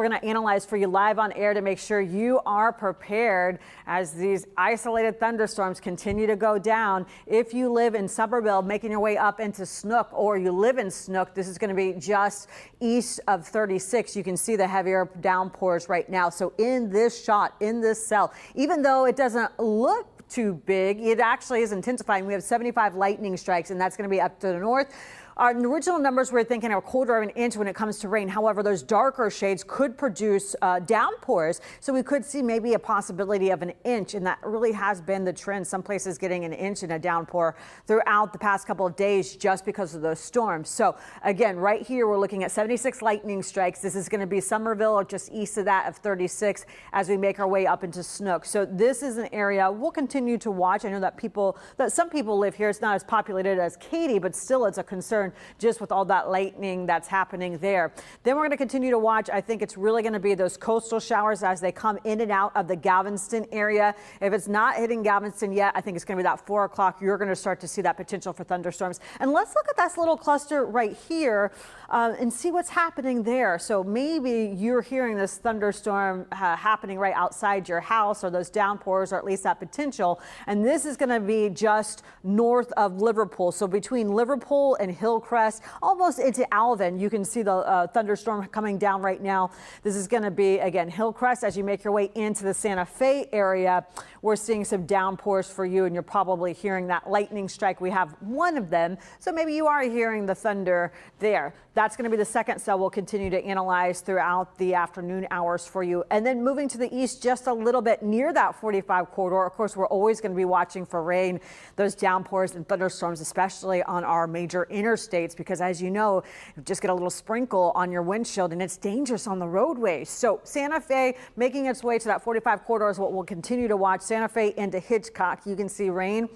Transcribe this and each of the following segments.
we're going to analyze for you live on air to make sure you are prepared as these isolated thunderstorms continue to go down. If you live in Somerville, making your way up into Snook, or you live in Snook, this is going to be just east of 36. You can see the heavier downpours right now. So in this shot, in this cell, even though it doesn't look too big, it actually is intensifying. We have 75 lightning strikes, and that's going to be up to the north. Our original numbers were thinking a quarter of an inch when it comes to rain. However, those darker shades could produce downpours. So we could see maybe a possibility of an inch. And that really has been the trend. Some places getting an inch in a downpour throughout the past couple of days just because of those storms. So again, right here, we're looking at 76 lightning strikes. This is going to be Somerville or just east of that of 36 as we make our way up into Snook. So this is an area we'll continue to watch. I know that some people live here. It's not as populated as Katy, but still it's a concern just with all that lightning that's happening there. Then we're going to continue to watch. I think it's really going to be those coastal showers as they come in and out of the Galveston area. If it's not hitting Galveston yet, I think it's going to be that 4 o'clock. You're going to start to see that potential for thunderstorms. And let's look at this little cluster right here and see what's happening there. So maybe you're hearing this thunderstorm happening right outside your house, or those downpours, or at least that potential. And this is going to be just north of Liverpool. So between Liverpool and Hillcrest, almost into Alvin, you can see the thunderstorm coming down right now. This is going to be, again, Hillcrest. As you make your way into the Santa Fe area, we're seeing some downpours for you, and you're probably hearing that lightning strike. We have one of them, so maybe you are hearing the thunder there. That's going to be the second cell we'll continue to analyze throughout the afternoon hours for you. And then moving to the east just a little bit near that 45 corridor. Of course, we're always going to be watching for rain, those downpours and thunderstorms, especially on our major interstates, because as you know, you just get a little sprinkle on your windshield and it's dangerous on the roadways. So Santa Fe making its way to that 45 corridor is what we'll continue to watch. Santa Fe into Hitchcock, you can see rain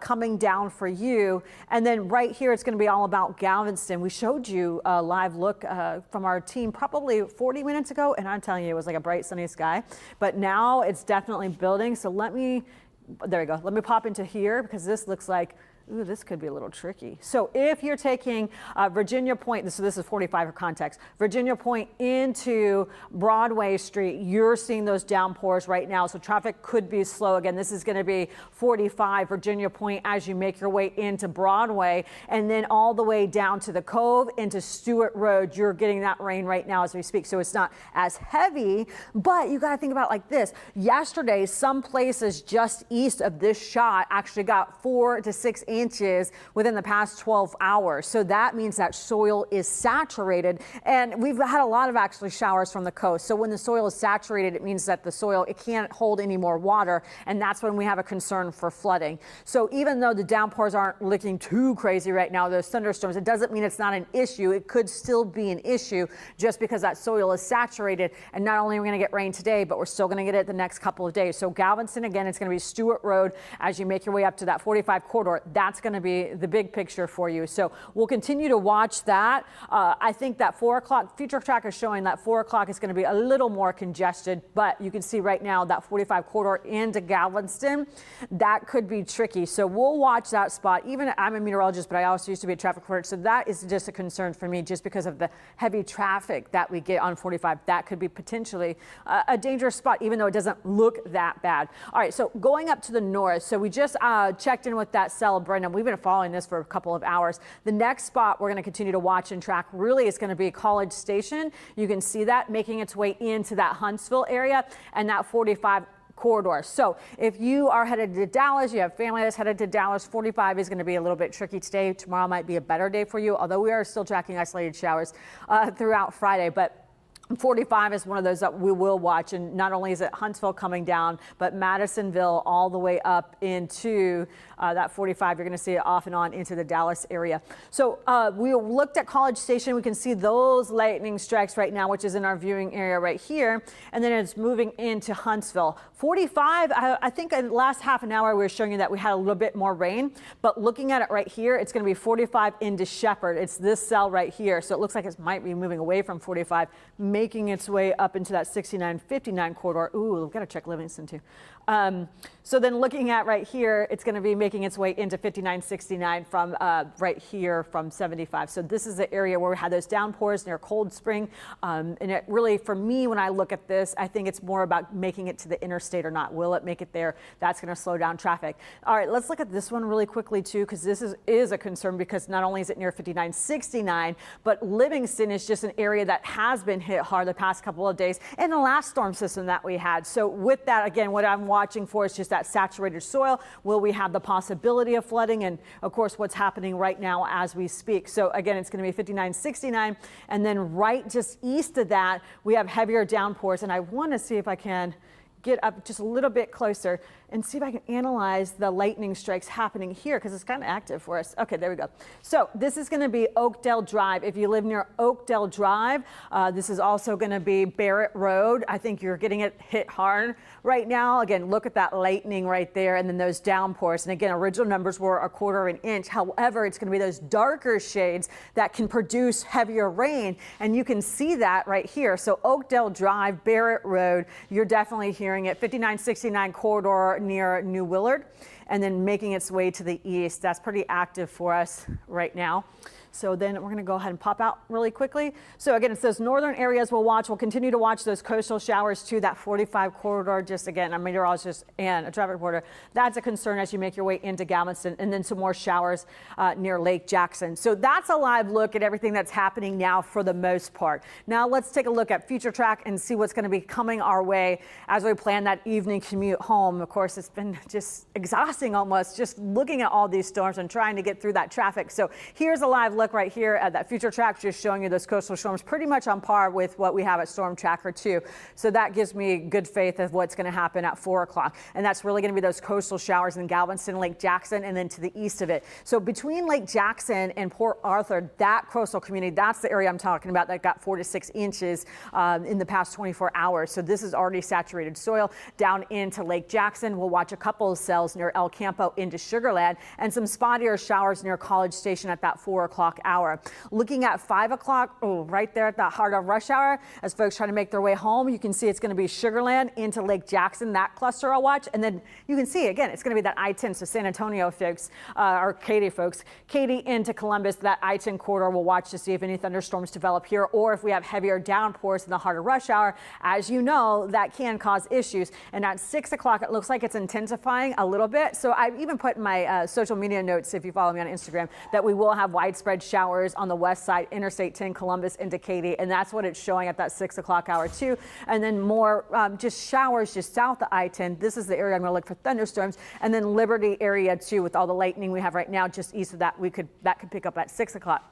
coming down for you. And then right here, it's going to be all about Galveston. We showed you a live look from our team probably 40 minutes ago, and I'm telling you, it was like a bright sunny sky, but now it's definitely building. So there we go. Let me pop into here because this looks like, ooh, this could be a little tricky. So if you're taking Virginia Point, so this is 45 for context, Virginia Point into Broadway Street, you're seeing those downpours right now. So traffic could be slow. Again, this is going to be 45 Virginia Point as you make your way into Broadway, and then all the way down to the Cove into Stewart Road. You're getting that rain right now as we speak. So it's not as heavy, but you got to think about it like this. Yesterday, some places just east of this shot actually got 4 to 6 inches within the past 12 hours. So that means that soil is saturated, and we've had a lot of actually showers from the coast. So when the soil is saturated, it means that the soil, it can't hold any more water, and that's when we have a concern for flooding. So even though the downpours aren't looking too crazy right now, those thunderstorms, it doesn't mean it's not an issue. It could still be an issue just because that soil is saturated. And not only are we going to get rain today, but we're still going to get it the next couple of days. So Galveston, again, it's going to be Stewart Road as you make your way up to that 45 corridor. That's going to be the big picture for you. So we'll continue to watch that. I think that 4 o'clock, future track is showing that 4 o'clock is going to be a little more congested, but you can see right now that 45 corridor into Galveston, that could be tricky. So we'll watch that spot. Even I'm a meteorologist, but I also used to be a traffic reporter. So that is just a concern for me just because of the heavy traffic that we get on 45. That could be potentially a dangerous spot, even though it doesn't look that bad. All right, so going up to the north. So we just checked in with that cell, Brendan. We've been following this for a couple of hours. The next spot we're going to continue to watch and track really is going to be College Station. You can see that making its way into that Huntsville area and that 45 corridor. So if you are headed to Dallas, you have family that's headed to Dallas, 45 is going to be a little bit tricky today. Tomorrow might be a better day for you, although we are still tracking isolated showers throughout Friday. But 45 is one of those that we will watch, and not only is it Huntsville coming down, but Madisonville all the way up into that 45. You're going to see it off and on into the Dallas area. So we looked at College Station. We can see those lightning strikes right now, which is in our viewing area right here, and then it's moving into Huntsville. 45, I think in the last half an hour we were showing you that we had a little bit more rain, but looking at it right here, it's going to be 45 into Shepherd. It's this cell right here, so it looks like it might be moving away from 45. Maybe making its way up into that 69-59 corridor. Ooh, we've got to check Livingston too. So then looking at right here, it's going to be making its way into 59-69 from right here from 75. So this is the area where we had those downpours near Cold Spring. And it really, for me, when I look at this, I think it's more about making it to the interstate or not. Will it make it there? That's going to slow down traffic. All right, let's look at this one really quickly too, because this is a concern, because not only is it near 59-69, but Livingston is just an area that has been hit hard the past couple of days in the last storm system that we had. So with that, again, what I'm watching for is just that saturated soil. Will we have the possibility of flooding? And of course, what's happening right now as we speak. So again, it's going to be 59-69. And then right just east of that, we have heavier downpours. And I want to see if I can get up just a little bit closer and see if I can analyze the lightning strikes happening here, because it's kind of active for us. Okay, there we go. So this is going to be Oakdale Drive. If you live near Oakdale Drive, this is also going to be Barrett Road. I think you're getting it hit hard right now. Again, look at that lightning right there, and then those downpours. And again, original numbers were 1/4 of an inch. However, it's going to be those darker shades that can produce heavier rain, and you can see that right here. So Oakdale Drive, Barrett Road, you're definitely hearing it. 59-69 corridor near New Willard, and then making its way to the east. That's pretty active for us right now. So then we're going to go ahead and pop out really quickly. So again, it's those northern areas we'll watch. We'll continue to watch those coastal showers too. That 45 corridor, just again, a meteorologist and a traffic reporter, that's a concern as you make your way into Galveston, and then some more showers near Lake Jackson. So that's a live look at everything that's happening now for the most part. Now let's take a look at future track and see what's going to be coming our way as we plan that evening commute home. Of course, it's been just exhausting almost just looking at all these storms and trying to get through that traffic. So here's a live look right here at that future track, just showing you those coastal storms pretty much on par with what we have at Storm Tracker 2. So that gives me good faith of what's going to happen at 4 o'clock. And that's really going to be those coastal showers in Galveston, Lake Jackson, and then to the east of it. So between Lake Jackson and Port Arthur, that coastal community, that's the area I'm talking about that got 4 to 6 inches in the past 24 hours. So this is already saturated soil. Down into Lake Jackson, we'll watch a couple of cells near El Campo into Sugar Land, and some spottier showers near College Station at that 4 o'clock hour. Looking at 5 o'clock, right there at the heart of rush hour, as folks try to make their way home, you can see it's going to be Sugar Land into Lake Jackson, that cluster I'll watch. And then you can see, again, it's going to be that I-10, so San Antonio folks, or Katy folks, Katy into Columbus, that I-10 corridor we'll watch to see if any thunderstorms develop here, or if we have heavier downpours in the heart of rush hour. As you know, that can cause issues. And at 6 o'clock, it looks like it's intensifying a little bit. So I've even put in my social media notes, if you follow me on Instagram, that we will have widespread showers on the west side, Interstate 10, Columbus into Katy, and that's what it's showing at that 6 o'clock hour too. And then more just showers just south of I-10. This is the area I'm going to look for thunderstorms, and then Liberty area too, with all the lightning we have right now just east of that. That could pick up at 6 o'clock.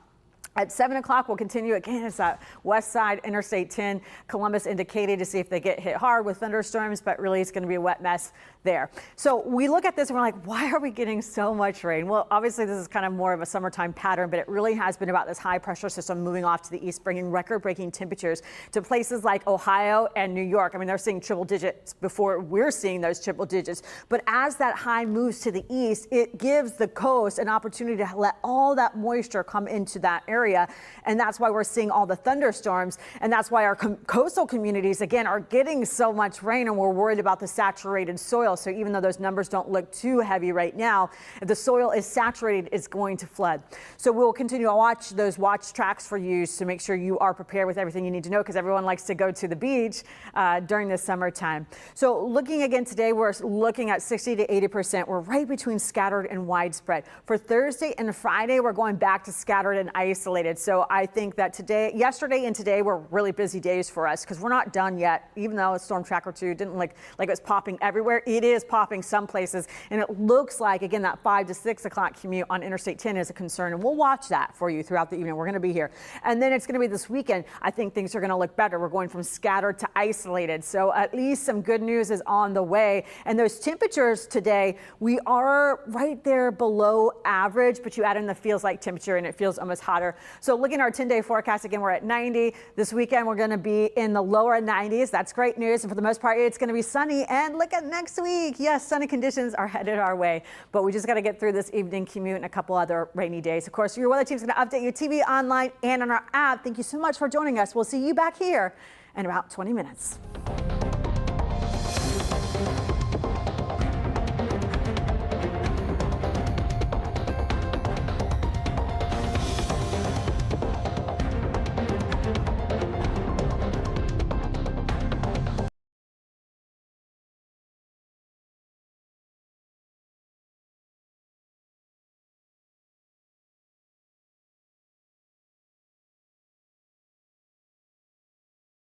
At 7 o'clock, we'll continue again. It's that west side, Interstate 10, Columbus into Katy, to see if they get hit hard with thunderstorms, but really it's going to be a wet mess there. So we look at this and we're like, why are we getting so much rain? Well, obviously this is kind of more of a summertime pattern, but it really has been about this high pressure system moving off to the east, bringing record-breaking temperatures to places like Ohio and New York. I mean, they're seeing triple digits before we're seeing those triple digits. But as that high moves to the east, it gives the coast an opportunity to let all that moisture come into that area. And that's why we're seeing all the thunderstorms. And that's why our coastal communities, again, are getting so much rain, and we're worried about the saturated soil. So even though those numbers don't look too heavy right now, if the soil is saturated, it's going to flood. So we'll continue to watch those watch tracks for you to make sure you are prepared with everything you need to know, because everyone likes to go to the beach during the summertime. So looking again today, we're looking at 60 to 80%. We're right between scattered and widespread. For Thursday and Friday, we're going back to scattered and isolated. So I think that yesterday and today were really busy days for us, because we're not done yet. Even though Storm Tracker 2 didn't like it was popping everywhere, it is popping some places. And it looks like, again, that 5 to 6 o'clock commute on Interstate 10 is a concern. And we'll watch that for you throughout the evening. We're going to be here. And then it's going to be this weekend. I think things are going to look better. We're going from scattered to isolated. So at least some good news is on the way. And those temperatures today, we are right there below average, but you add in the feels like temperature and it feels almost hotter. So looking at our 10-day forecast, again, we're at 90. This weekend, we're going to be in the lower 90s. That's great news. And for the most part, it's going to be sunny. And look at next week. Yes, sunny conditions are headed our way. But we just got to get through this evening commute and a couple other rainy days. Of course, your weather team's going to update you TV, online, and on our app. Thank you so much for joining us. We'll see you back here in about 20 minutes.